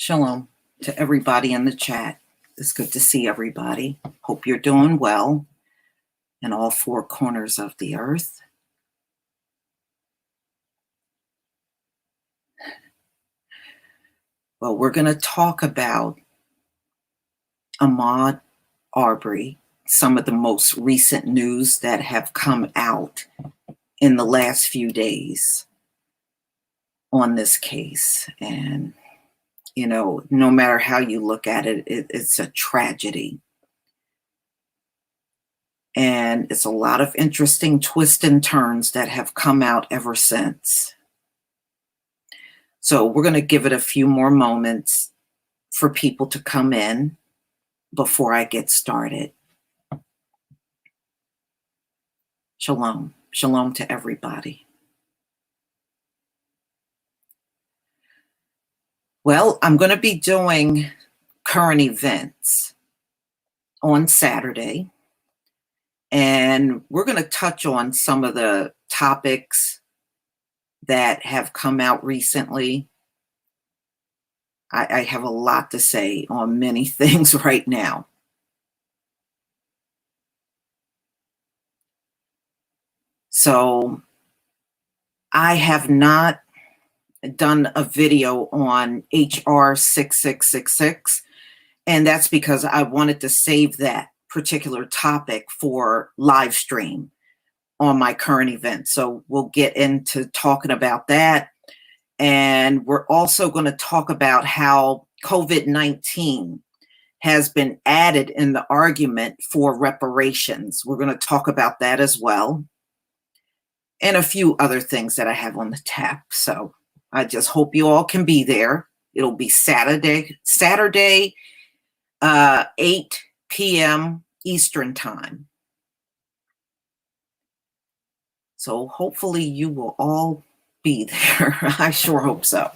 Shalom to everybody in the chat. It's good to see everybody. Hope you're doing well in all four corners of the earth. Well, we're going to talk about Ahmad Arbery, some of the most recent news that have come out in the last few days on this case. And, you know, no matter how you look at it, it's a tragedy. And it's a lot of interesting twists and turns that have come out ever since. So we're going to give it a few more moments for people to come in before I get started. Shalom. Shalom to everybody. Well, I'm going to be doing current events on Saturday, and we're going to touch on some of the topics that have come out recently. I have a lot to say on many things right now. So I have not done a video on HR 6666, and that's because I wanted to save that particular topic for live stream on my current event. So we'll get into talking about that. And we're also going to talk about how COVID-19 has been added in the argument for reparations. We're going to talk about that as well. And a few other things that I have on the tap. So I just hope you all can be there. It'll be Saturday, 8 p.m. Eastern time. So hopefully you will all be there. I sure hope so.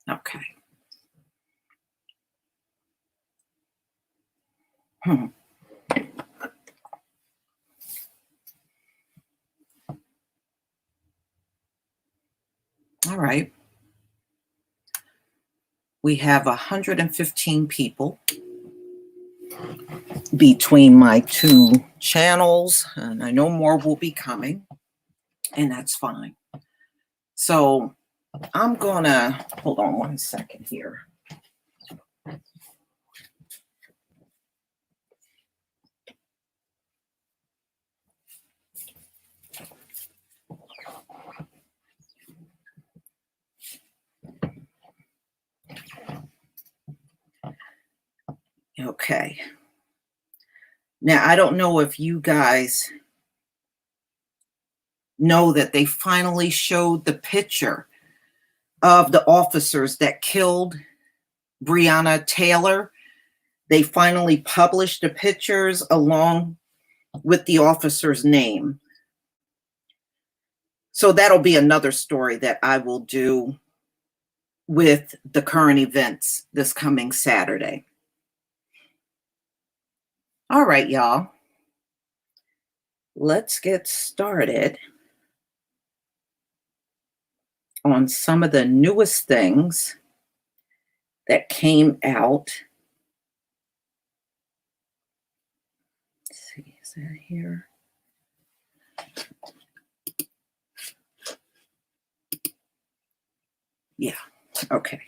Okay. All right. We have 115 people between my two channels, and I know more will be coming, and that's fine. So I'm gonna, hold on one second here. Okay. Now, I don't know if you guys know that they finally showed the picture of the officers that killed Breonna Taylor. They finally published the pictures along with the officer's name. So that'll be another story that I will do with the current events this coming Saturday. All right, y'all. Let's get started on some of the newest things that came out. Let's see, is that here? Yeah, okay.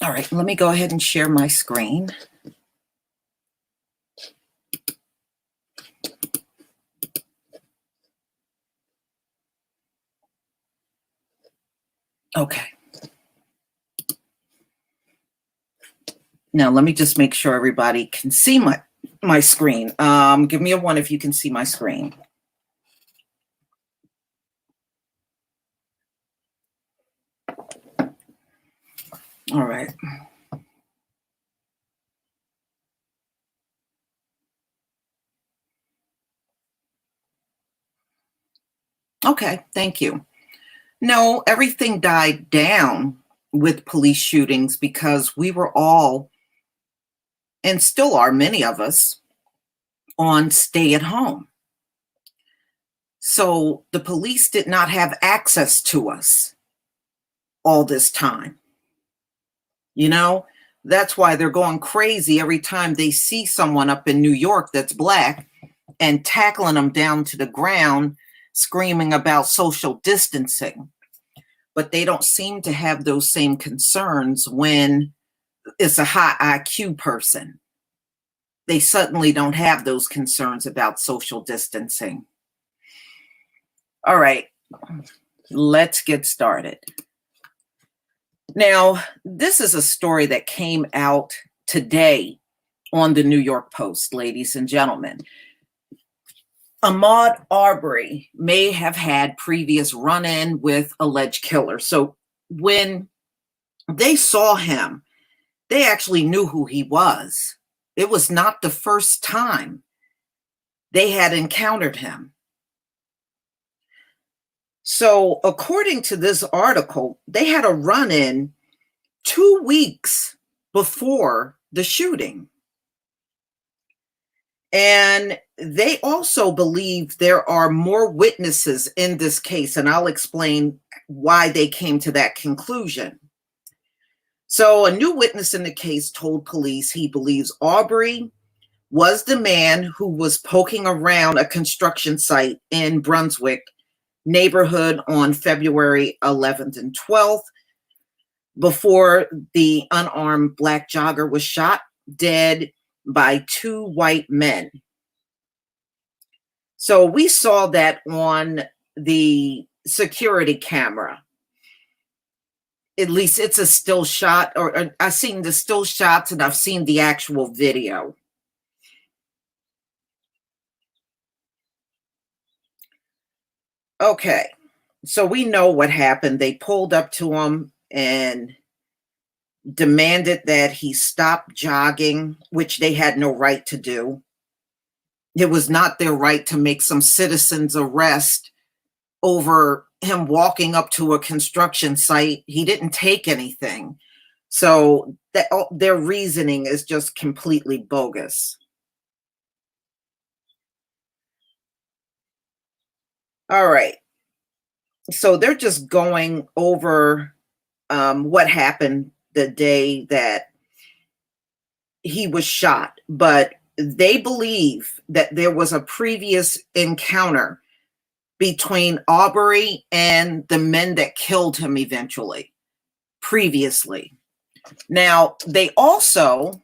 All right, let me go ahead and share my screen. Okay. Now, let me just make sure everybody can see my screen. Give me a 1 if you can see my screen. All right. Okay, thank you. No, everything died down with police shootings because we were all, and still are many of us, on stay at home. So the police did not have access to us all this time. You know, that's why they're going crazy every time they see someone up in New York that's Black and tackling them down to the ground, screaming about social distancing. But they don't seem to have those same concerns when it's a high IQ person. They suddenly don't have those concerns about social distancing. All right, let's get started. Now, this is a story that came out today on the New York Post, ladies and gentlemen. Ahmad Arbery may have had previous run-in with alleged killer. So when they saw him, they actually knew who he was. It was not the first time they had encountered him. So according to this article, they had a run-in 2 weeks before the shooting. And they also believe there are more witnesses in this case, and I'll explain why they came to that conclusion. So, a new witness in the case told police he believes Arbery was the man who was poking around a construction site in Brunswick neighborhood on February 11th and 12th before the unarmed Black jogger was shot dead by 2 white men. So we saw that on the security camera. At least it's a still shot, or I've seen the still shots and I've seen the actual video. Okay, so we know what happened. They pulled up to him and demanded that he stop jogging, which they had no right to do. It was not their right to make some citizen's arrest over him walking up to a construction site. He didn't take anything. So that their reasoning is just completely bogus. All right. So they're just going over what happened the day that he was shot, but they believe that there was a previous encounter between Arbery and the men that killed him eventually, previously. Now, they also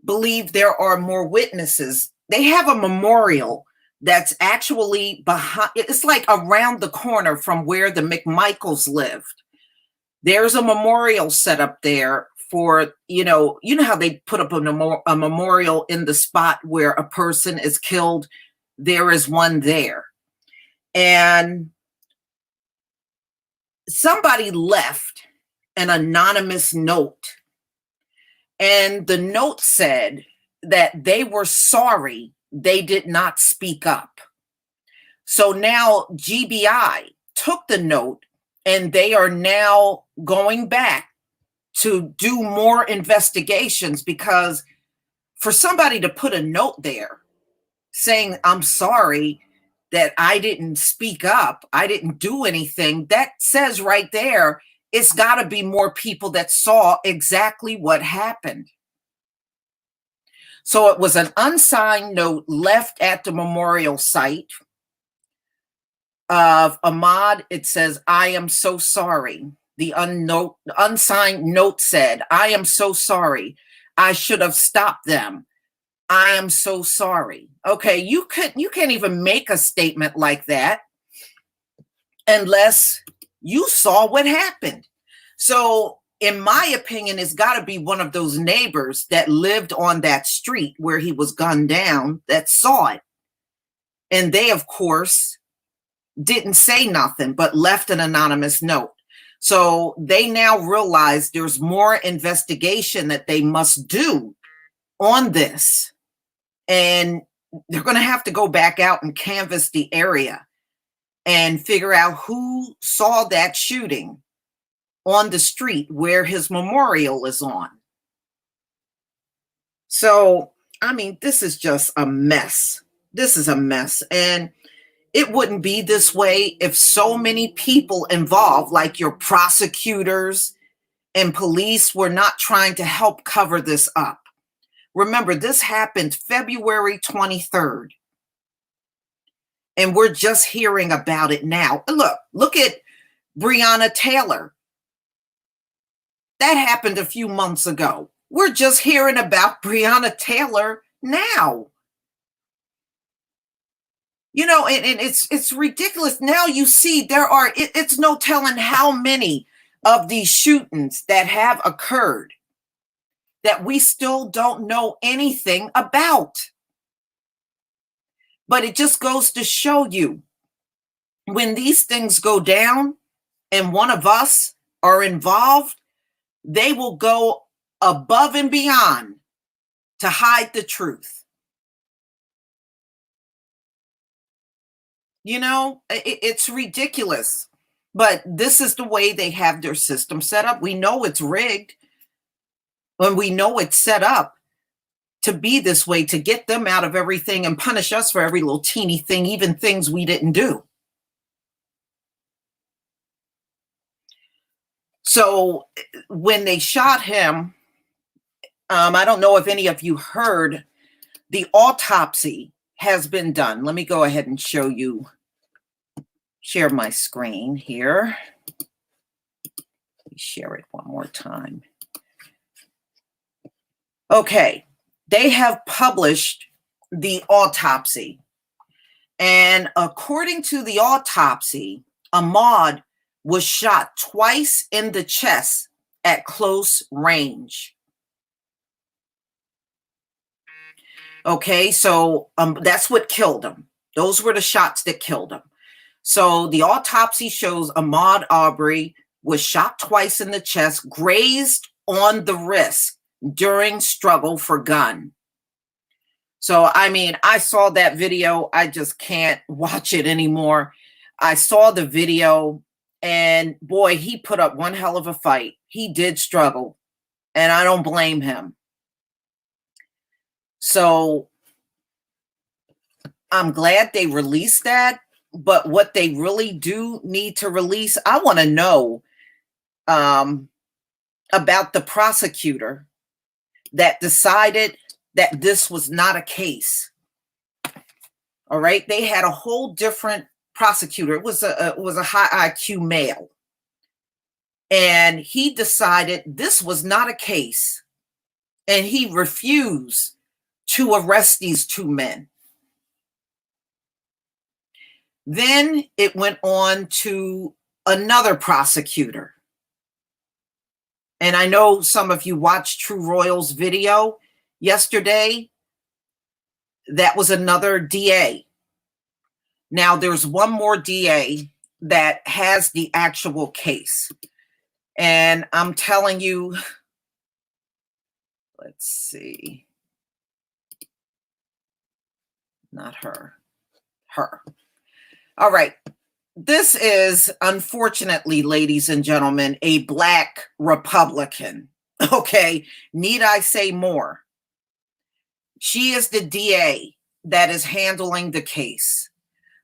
believe there are more witnesses. They have a memorial that's actually behind, it's like around the corner from where the McMichaels lived. There's a memorial set up there for, you know how they put up a memorial in the spot where a person is killed. There is one there. And somebody left an anonymous note. And the note said that they were sorry they did not speak up. So now GBI took the note and they are now going back to do more investigations, because for somebody to put a note there saying, I'm sorry that I didn't speak up, I didn't do anything, that says right there, it's got to be more people that saw exactly what happened. So it was an unsigned note left at the memorial site of Ahmad. It says, I am so sorry. The unsigned note said, I am so sorry. I should have stopped them. I am so sorry. Okay, you can't even make a statement like that unless you saw what happened. So in my opinion, it's got to be one of those neighbors that lived on that street where he was gunned down that saw it. And they, of course, didn't say nothing, but left an anonymous note. So they now realize there's more investigation that they must do on this. And they're going to have to go back out and canvass the area and figure out who saw that shooting on the street where his memorial is on. So, I mean, this is just a mess. This is a mess. And it wouldn't be this way if so many people involved, like your prosecutors and police, were not trying to help cover this up. Remember, this happened February 23rd. And we're just hearing about it now. Look at Breonna Taylor. That happened a few months ago. We're just hearing about Breonna Taylor now. You know, and it's ridiculous. Now you see it's no telling how many of these shootings that have occurred that we still don't know anything about. But it just goes to show you, when these things go down and one of us are involved, they will go above and beyond to hide the truth. You know, it's ridiculous. But this is the way they have their system set up. We know it's rigged, and we know it's set up to be this way, to get them out of everything and punish us for every little teeny thing, even things we didn't do. So when they shot him, I don't know if any of you heard, the autopsy has been done. Let me go ahead and show you, share my screen here. Let me share it one more time. Okay, they have published the autopsy. And according to the autopsy, Ahmad was shot twice in the chest at close range. Okay, so that's what killed him. Those were the shots that killed him. So the autopsy shows Ahmad Arbery was shot twice in the chest, grazed on the wrist during struggle for gun. So, I mean, I saw that video. I just can't watch it anymore. I saw the video, and boy, he put up one hell of a fight. He did struggle, and I don't blame him. So I'm glad they released that. But what they really do need to release, I want to know about the prosecutor that decided that this was not a case. All right. They had a whole different prosecutor. It was a high IQ male. And he decided this was not a case. And he refused to arrest these two men. Then it went on to another prosecutor. And I know some of you watched True Royal's video yesterday. That was another DA. Now there's one more DA that has the actual case. And I'm telling you, let's see. Not her. Her. All right. This is, unfortunately, ladies and gentlemen, a Black Republican. Okay. Need I say more? She is the DA that is handling the case.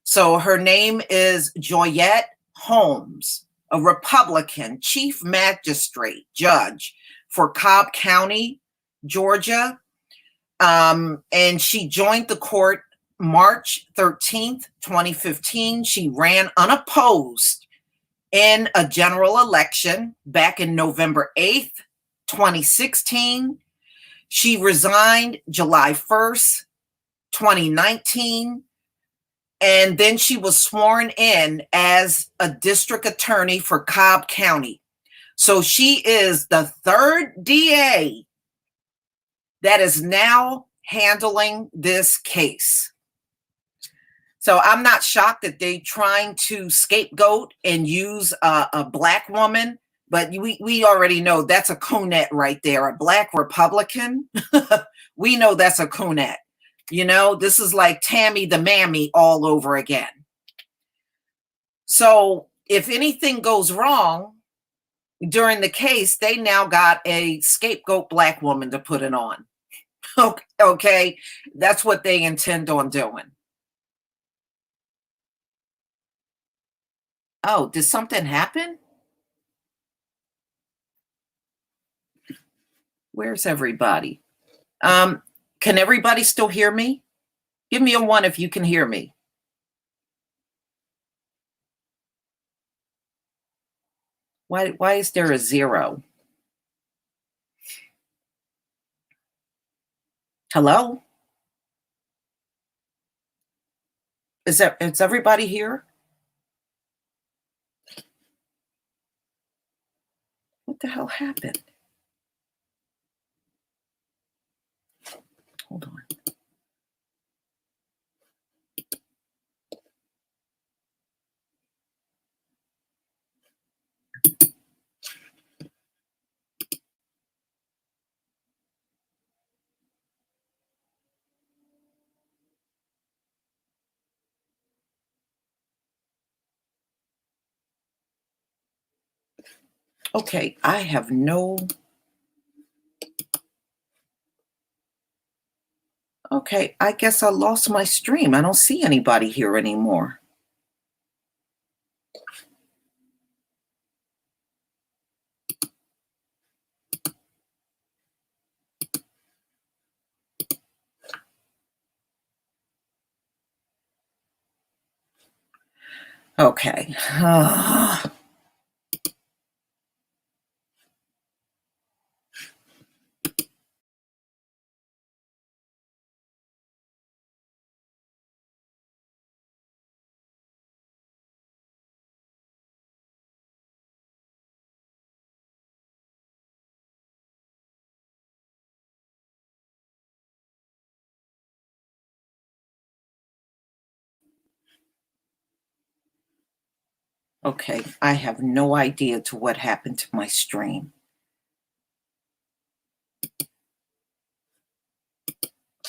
So her name is Joyette Holmes, a Republican chief magistrate judge for Cobb County, Georgia. And she joined the court March 13th, 2015. She ran unopposed in a general election back in November 8th, 2016. She resigned July 1st, 2019. And then she was sworn in as a district attorney for Cobb County. So she is the third DA that is now handling this case. So I'm not shocked that they're trying to scapegoat and use a Black woman, but we already know that's a coonette right there, a Black Republican. We know that's a coonette. You know, this is like Tammy the Mammy all over again. So if anything goes wrong during the case, they now got a scapegoat black woman to put it on. Okay, that's what they intend on doing. Oh, did something happen? Where's everybody? Um, can everybody still hear me? Give me a one if you can hear me. Why is there a zero? Hello? Is everybody here? What the hell happened? Hold on. Okay, I have no. Okay, I guess I lost my stream. I don't see anybody here anymore. Okay. Okay, I have no idea to what happened to my stream.